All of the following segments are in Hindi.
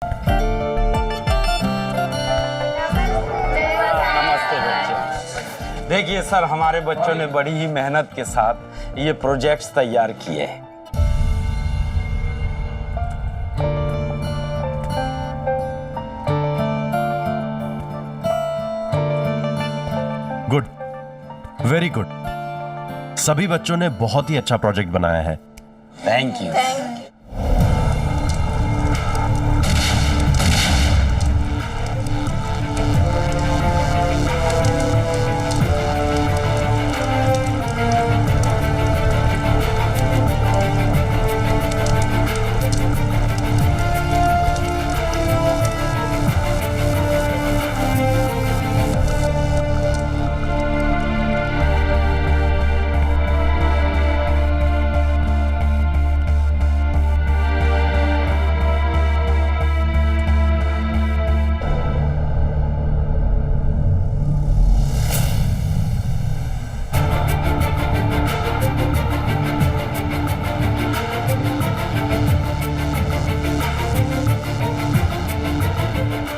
नमस्ते बच्चे। देखिए सर, हमारे बच्चों ने बड़ी ही मेहनत के साथ ये प्रोजेक्ट्स तैयार किए हैं। Good, very good. सभी बच्चों ने बहुत ही अच्छा प्रोजेक्ट बनाया है। Thank you.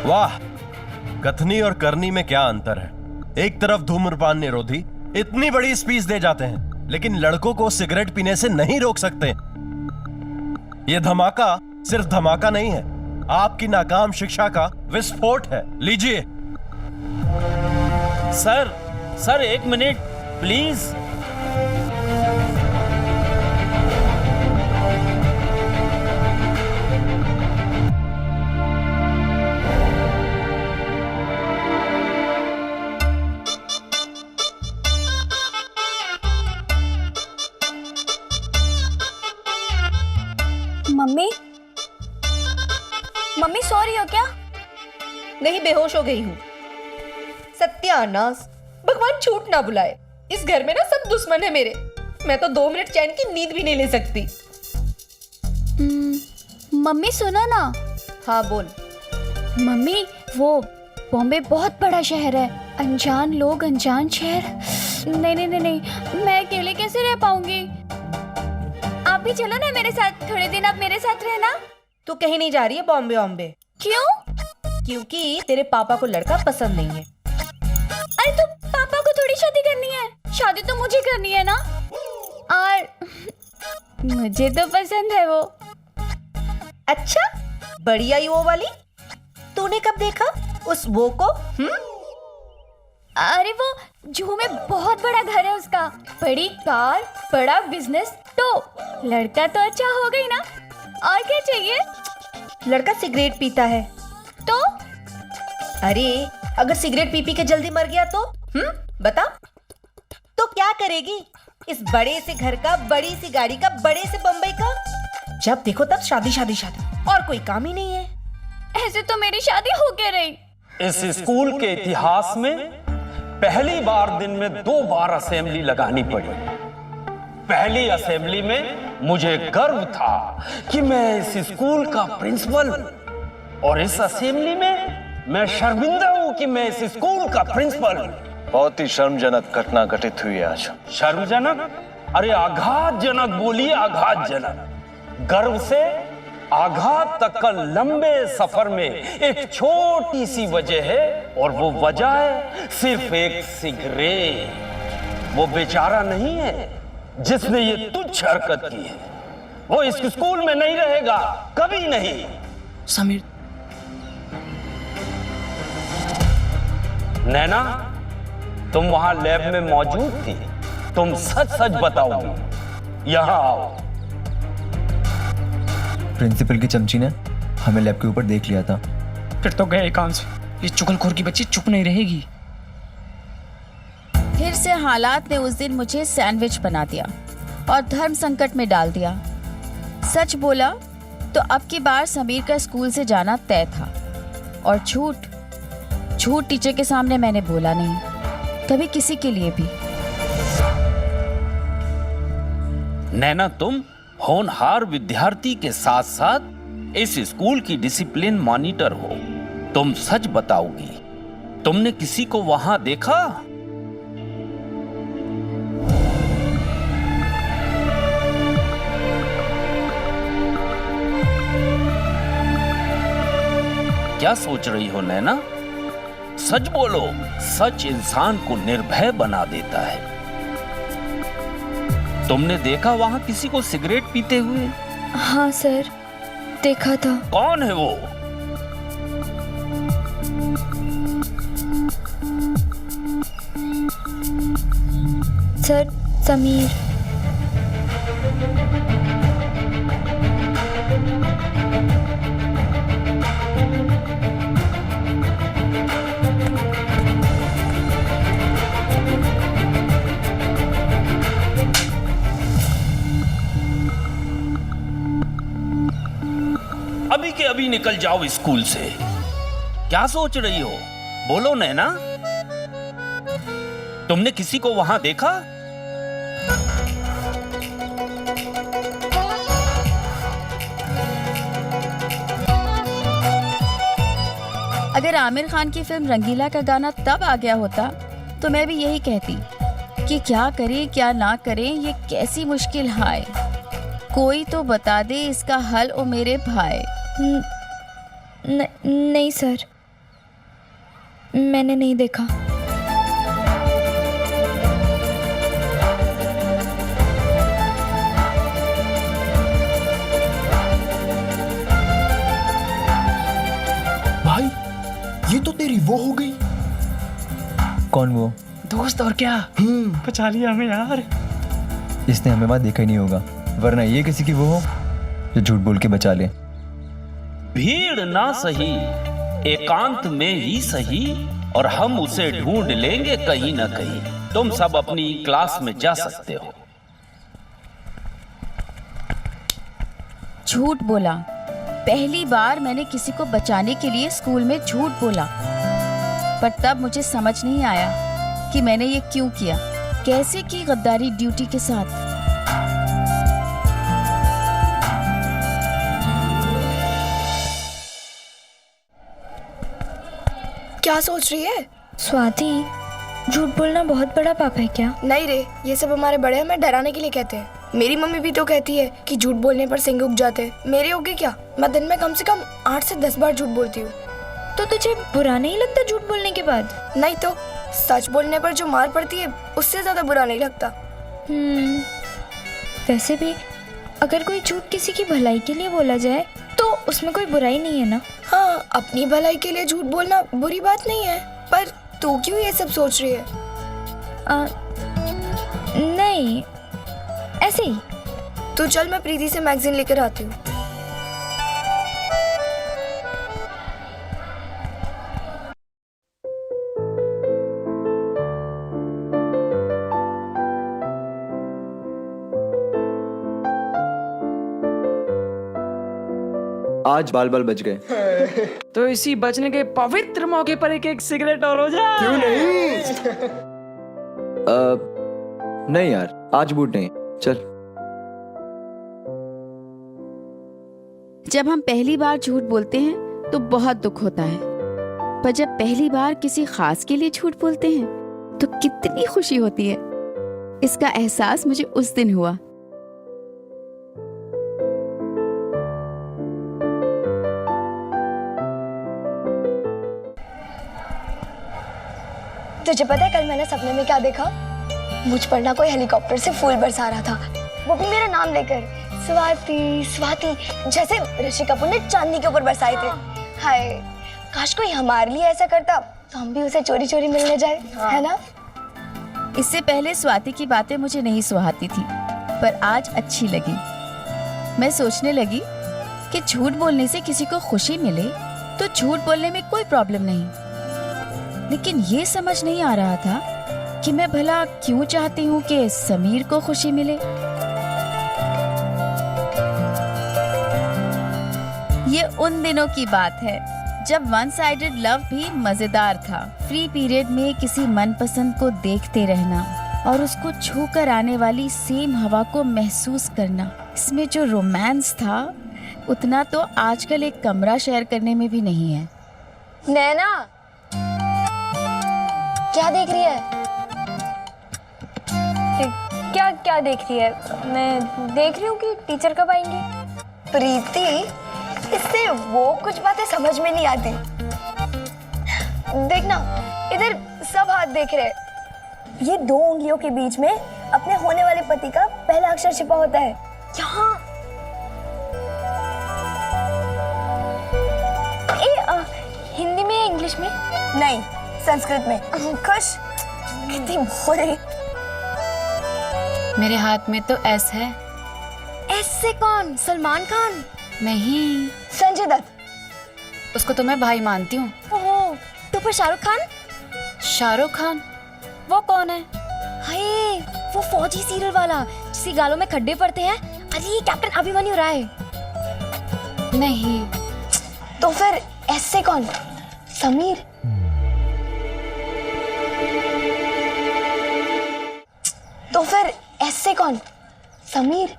वाह, कथनी और करनी में क्या अंतर है। एक तरफ धूम्रपान निरोधी इतनी बड़ी स्पीच दे जाते हैं, लेकिन लड़कों को सिगरेट पीने से नहीं रोक सकते। यह धमाका सिर्फ धमाका नहीं है, आपकी नाकाम शिक्षा का विस्फोट है। लीजिए। सर एक मिनट प्लीज। मम्मी सो रही हो क्या? नहीं, बेहोश हो गई हूँ। सत्यानाश, भगवान छूट ना बुलाए। इस घर में ना सब दुश्मन है मेरे। मैं तो 2 मिनट चैन की नींद भी नहीं ले सकती। मम्मी सुनो ना। हाँ बोल। मम्मी, वो बॉम्बे बहुत बड़ा शहर है, अनजान लोग, अनजान शहर। नहीं, मैं अकेले कैसे रह पाऊंगी? आप भी चलो ना मेरे साथ, थोड़े दिन आप मेरे साथ रहना। तू कहीं नहीं जा रही है बॉम्बे वॉम्बे। क्यों? क्योंकि तेरे पापा को लड़का पसंद नहीं है। अरे तो पापा को थोड़ी शादी करनी है, शादी तो मुझे करनी है ना। और मुझे तो पसंद है वो। अच्छा, बड़ी आई वो वाली। तूने कब देखा उस वो को? अरे वो जुहू में बहुत बड़ा घर है उसका, बड़ी कार, बड़ा बिजनेस। तो लड़का तो अच्छा हो गई ना, और क्या चाहिए? लड़का सिगरेट पीता है तो? अरे अगर सिगरेट पी पी के जल्दी मर गया तो बता, तो क्या करेगी? इस बड़े से घर का, बड़ी सी गाड़ी का, बड़े से बम्बई का, जब देखो तब शादी शादी शादी, और कोई काम ही नहीं है। ऐसे तो मेरी शादी हो के रही। इस स्कूल के इतिहास में पहली बार दिन में 2 बार असेंबली लगानी पड़ी। पहली असेंबली में मुझे गर्व था कि मैं इस स्कूल का प्रिंसिपल हूं, और इस असेंबली में मैं शर्मिंदा हूं कि मैं इस स्कूल का प्रिंसिपल हूं। बहुत ही शर्मजनक घटना घटित हुई है आज। शर्मजनक? अरे आघातजनक बोलिए, आघातजनक। गर्व से आघात तक का लंबे सफर में एक छोटी सी वजह है, और वो वजह है सिर्फ एक सिगरेट। वो बेचारा नहीं है जिसने ये तुच्छ हरकत की है, वो इस स्कूल में नहीं रहेगा, कभी नहीं। समीर, नैना, तुम वहां लैब में मौजूद थी, तुम सच सच बताओगी। यहां आओ। प्रिंसिपल की चमची ने हमें लैब के ऊपर देख लिया था। फिर तो गए काम से। ये चुगलखोर की बच्ची चुप नहीं रहेगी। फिर से हालात ने उस दिन मुझे सैंडविच बना दिया और धर्म संकट में डाल दिया। सच बोला तो अब की बार समीर का स्कूल से जाना तय था, और झूठ टीचर के सामने मैंने बोला नहीं, कभी किसी के लिए भी। नैना, तुम होनहार विद्यार्थी के साथ साथ इस स्कूल की डिसिप्लिन मॉनिटर हो। तुम सच बताओगी, तुमने किसी को वहां देखा? क्या सोच रही हो नैना? सच बोलो, सच इंसान को निर्भय बना देता है। तुमने देखा वहां किसी को सिगरेट पीते हुए? हाँ सर, देखा था। कौन है वो? सर, समीर। अभी के अभी निकल जाओ स्कूल से। क्या सोच रही हो? बोलो नैना, तुमने किसी को वहां देखा? अगर आमिर खान की फिल्म रंगीला का गाना तब आ गया होता तो मैं भी यही कहती कि क्या करें क्या ना करें, ये कैसी मुश्किल हाय, कोई तो बता दे इसका हल ओ मेरे भाई। नहीं सर, मैंने नहीं देखा। भाई, ये तो तेरी वो हो गई। कौन वो? दोस्त और क्या, बचा लिया हमें यार। इसने हमें वहां देखा ही नहीं होगा, वरना ये किसी की वो हो जो झूठ बोल के बचा ले। भीड़ ना सही, एकांत में ही सही, और हम उसे ढूंढ लेंगे कहीं ना कहीं। तुम सब अपनी क्लास में जा सकते हो। झूठ बोला, पहली बार मैंने किसी को बचाने के लिए स्कूल में झूठ बोला, पर तब मुझे समझ नहीं आया कि मैंने ये क्यों किया, कैसे की गद्दारी ड्यूटी के साथ। क्या सोच रही है? स्वाति, झूठ बोलना बहुत बड़ा पाप है क्या? नहीं रे, ये सब हमारे बड़े हमें डराने के लिए कहते हैं। मेरी मम्मी भी तो कहती है कि झूठ बोलने पर सिंग उग जाते हैं। मेरे होगे क्या? मैं दिन में कम से कम 8 से 10 बार झूठ बोलती हूँ। तो तुझे बुरा नहीं लगता झूठ बोलने के बाद? नहीं तो, सच बोलने पर जो मार पड़ती है उससे ज्यादा बुरा नहीं लगता। वैसे भी अगर कोई झूठ किसी की भलाई के लिए बोला जाए तो उसमें कोई बुराई नहीं है ना? हाँ, अपनी भलाई के लिए झूठ बोलना बुरी बात नहीं है, पर तू क्यों ये सब सोच रही है? नहीं, ऐसे ही। तो चल, मैं प्रीति से मैगजीन लेकर आती हूँ। आज बाल बाल बच गए। तो इसी बचने के पवित्र मौके पर एक सिगरेट और हो जाए। क्यों नहीं? नहीं यार, आज बूट नहीं, चल। जब हम पहली बार झूठ बोलते हैं तो बहुत दुख होता है, पर जब पहली बार किसी खास के लिए झूठ बोलते हैं तो कितनी खुशी होती है। इसका एहसास मुझे उस दिन हुआ। तुझे पता है कल मैंने सपने में क्या देखा? मुझ पर ना कोई हेलीकॉप्टर से फूल बरसा रहा था, वो भी मेरा नाम लेकर, स्वाति स्वाति, जैसे ऋषि कपूर ने चांदनी के ऊपर बरसाए थे। हाय, काश कोई हमारे लिए ऐसा करता तो हम भी उसे चोरी चोरी मिलने जाए, है ना? इससे पहले स्वाति की बातें मुझे नहीं सुहाती थी, पर आज अच्छी लगी। मैं सोचने लगी कि झूठ बोलने से किसी को खुशी मिले तो झूठ बोलने में कोई प्रॉब्लम नहीं, लेकिन ये समझ नहीं आ रहा था कि मैं भला क्यों चाहती हूँ कि समीर को खुशी मिले। ये उन दिनों की बात है जब वन साइडेड लव भी मजेदार था। फ्री पीरियड में किसी मनपसंद को देखते रहना और उसको छू कर आने वाली सेम हवा को महसूस करना, इसमें जो रोमांस था उतना तो आजकल एक कमरा शेयर करने में भी नहीं है। नैना, क्या देख रही है? क्या क्या देख रही है? मैं देख रही हूँ कि टीचर कब आएंगे। प्रीति, इससे वो कुछ बातें समझ में नहीं आती। देखना, इधर सब हाथ देख रहे हैं। ये 2 उंगलियों के बीच में अपने होने वाले पति का पहला अक्षर छिपा होता है। यहाँ हिंदी में, इंग्लिश में? नहीं, संस्कृत में। खुश कितनी भोले। मेरे हाथ में तो एस है। एस से कौन? सलमान खान? नहीं, संजय दत्त। उसको तो मैं भाई मानती हूँ। ओह, तो फिर शाहरुख खान? शाहरुख खान? वो कौन है? हाय, वो फौजी सीरियल वाला जिसके गालों में खड्डे पड़ते हैं। अरे कैप्टन अभिमन्यु राय। नहीं। तो फिर एस से कौन? समीर? तो फिर एस से कौन? समीर?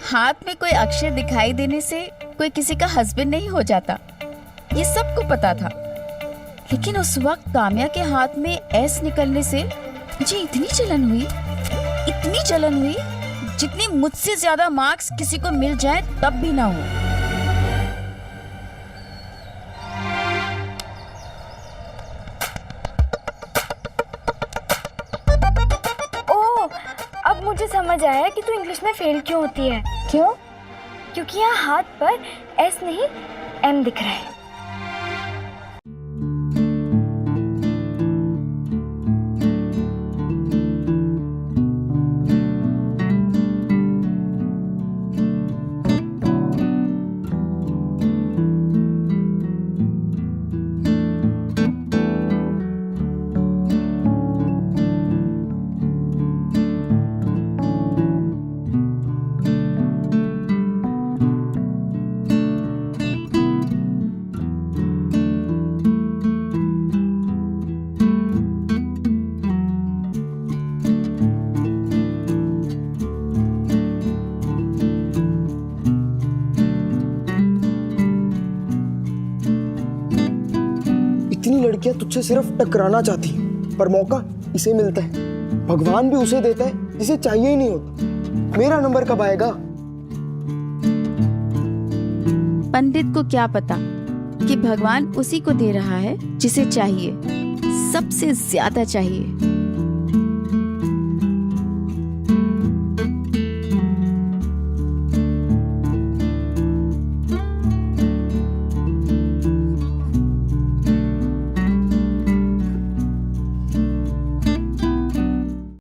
हाथ में कोई अक्षर दिखाई देने से कोई किसी का हस्बैंड नहीं हो जाता, ये सबको पता था। लेकिन उस वक्त काम्या के हाथ में एस निकलने से मुझे इतनी जलन हुई जितनी मुझसे ज्यादा मार्क्स किसी को मिल जाए तब भी ना हो। ओह, अब मुझे समझ आया कि तू इंग्लिश में फेल क्यों होती है। क्यों? क्योंकि यहाँ हाथ पर एस नहीं एम दिख रहा है। इतनी लड़कियां तुझसे सिर्फ टकराना चाहती हैं, पर मौका इसे मिलता है। भगवान भी उसे देता है जिसे चाहिए ही नहीं होता। मेरा नंबर कब आएगा? पंडित को क्या पता कि भगवान उसी को दे रहा है जिसे चाहिए, सबसे ज्यादा चाहिए।